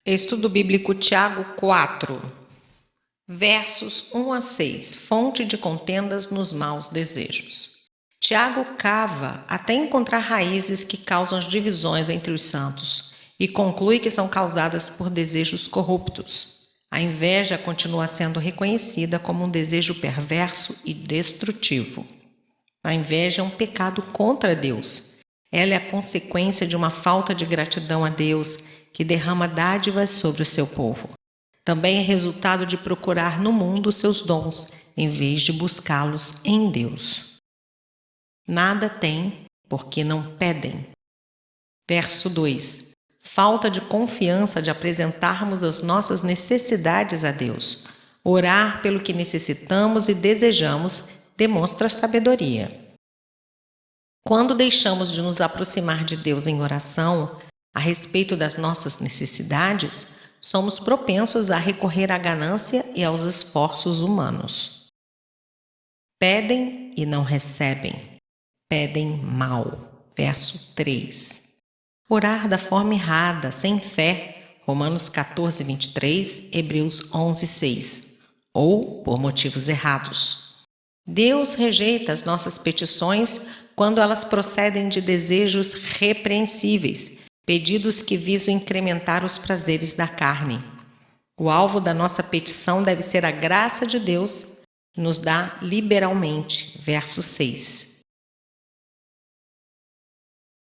Estudo Bíblico Tiago 4, versos 1 a 6, fonte de contendas nos maus desejos. Tiago cava até encontrar raízes que causam as divisões entre os santos e conclui que são causadas por desejos corruptos. A inveja continua sendo reconhecida como um desejo perverso e destrutivo. A inveja é um pecado contra Deus. Ela é a consequência de uma falta de gratidão a Deus, que derrama dádivas sobre o seu povo. Também é resultado de procurar no mundo seus dons, em vez de buscá-los em Deus. Nada têm, porque não pedem. Verso 2. Falta de confiança de apresentarmos as nossas necessidades a Deus. Orar pelo que necessitamos e desejamos demonstra sabedoria. Quando deixamos de nos aproximar de Deus em oração a respeito das nossas necessidades, somos propensos a recorrer à ganância e aos esforços humanos. Pedem e não recebem. Pedem mal. Verso 3. Orar da forma errada, sem fé. Romanos 14, 23, Hebreus 11, 6. Ou por motivos errados. Deus rejeita as nossas petições quando elas procedem de desejos repreensíveis, pedidos que visam incrementar os prazeres da carne. O alvo da nossa petição deve ser a graça de Deus, que nos dá liberalmente. Verso 6.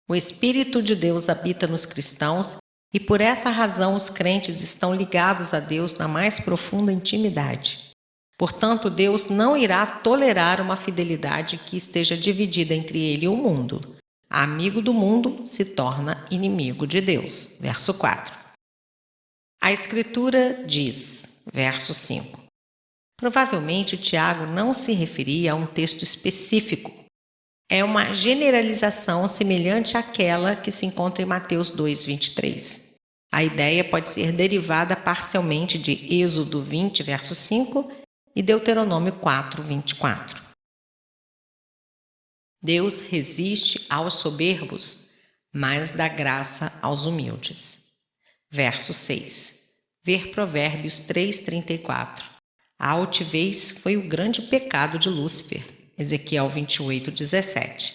O Espírito de Deus habita nos cristãos e por essa razão os crentes estão ligados a Deus na mais profunda intimidade. Portanto, Deus não irá tolerar uma fidelidade que esteja dividida entre ele e o mundo. Amigo do mundo se torna inimigo de Deus. Verso 4. A Escritura diz, verso 5. Provavelmente Tiago não se referia a um texto específico. É uma generalização semelhante àquela que se encontra em Mateus 2, 23. A ideia pode ser derivada parcialmente de Êxodo 20, verso 5 e Deuteronômio 4, 24. Deus resiste aos soberbos, mas dá graça aos humildes. Verso 6. Ver Provérbios 3:34. A altivez foi o grande pecado de Lúcifer. Ezequiel 28:17.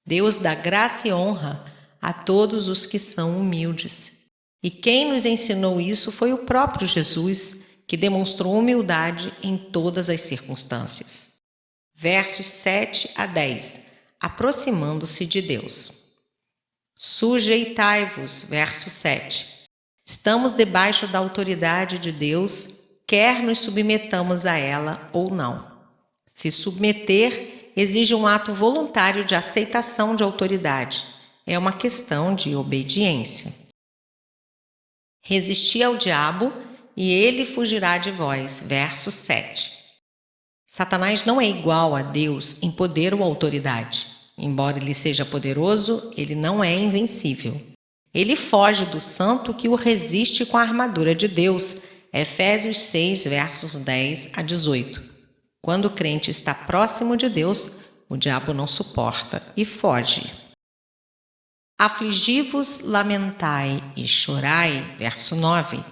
Deus dá graça e honra a todos os que são humildes. E quem nos ensinou isso foi o próprio Jesus, que demonstrou humildade em todas as circunstâncias. Versos 7 a 10. Aproximando-se de Deus. Sujeitai-vos, verso 7. Estamos debaixo da autoridade de Deus, quer nos submetamos a ela ou não. Se submeter exige um ato voluntário de aceitação de autoridade. É uma questão de obediência. Resisti ao diabo e ele fugirá de vós, verso 7. Satanás não é igual a Deus em poder ou autoridade. Embora ele seja poderoso, ele não é invencível. Ele foge do santo que o resiste com a armadura de Deus. Efésios 6, versos 10 a 18. Quando o crente está próximo de Deus, o diabo não suporta e foge. Afligi-vos, lamentai e chorai, verso 9.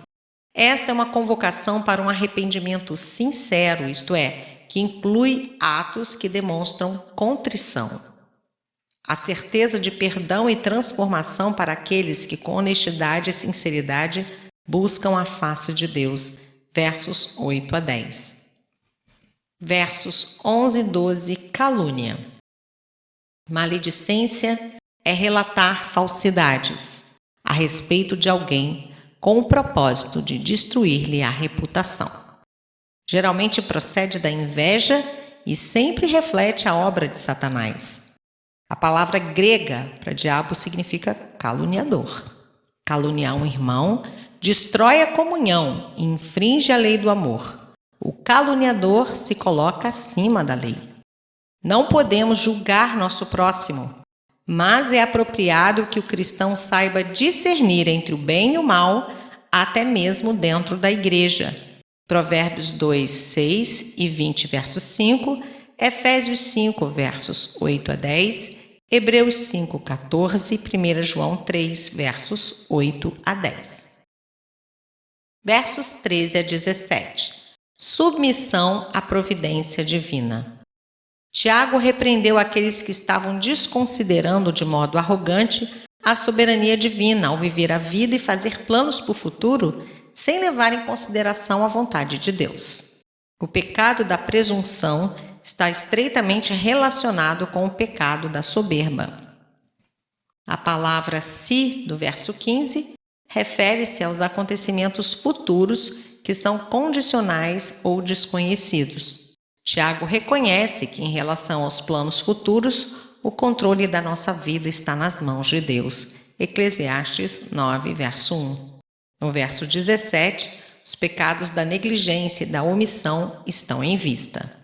Essa é uma convocação para um arrependimento sincero, isto é, que inclui atos que demonstram contrição. A certeza de perdão e transformação para aqueles que com honestidade e sinceridade buscam a face de Deus. Versos 8 a 10. Versos 11 e 12, calúnia. Maledicência é relatar falsidades a respeito de alguém com o propósito de destruir-lhe a reputação. Geralmente procede da inveja e sempre reflete a obra de Satanás. A palavra grega para diabo significa caluniador. Caluniar um irmão destrói a comunhão e infringe a lei do amor. O caluniador se coloca acima da lei. Não podemos julgar nosso próximo, mas é apropriado que o cristão saiba discernir entre o bem e o mal, até mesmo dentro da igreja. Provérbios 2, 6 e 20, verso 5, Efésios 5, versos 8 a 10, Hebreus 5, 14 e 1 João 3, versos 8 a 10. Versos 13 a 17. Submissão à providência divina. Tiago repreendeu aqueles que estavam desconsiderando de modo arrogante a soberania divina ao viver a vida e fazer planos para o futuro sem levar em consideração a vontade de Deus. O pecado da presunção está estreitamente relacionado com o pecado da soberba. A palavra "se" do verso 15 refere-se aos acontecimentos futuros que são condicionais ou desconhecidos. Tiago reconhece que, em relação aos planos futuros, o controle da nossa vida está nas mãos de Deus. Eclesiastes 9, verso 1. No verso 17, os pecados da negligência e da omissão estão em vista.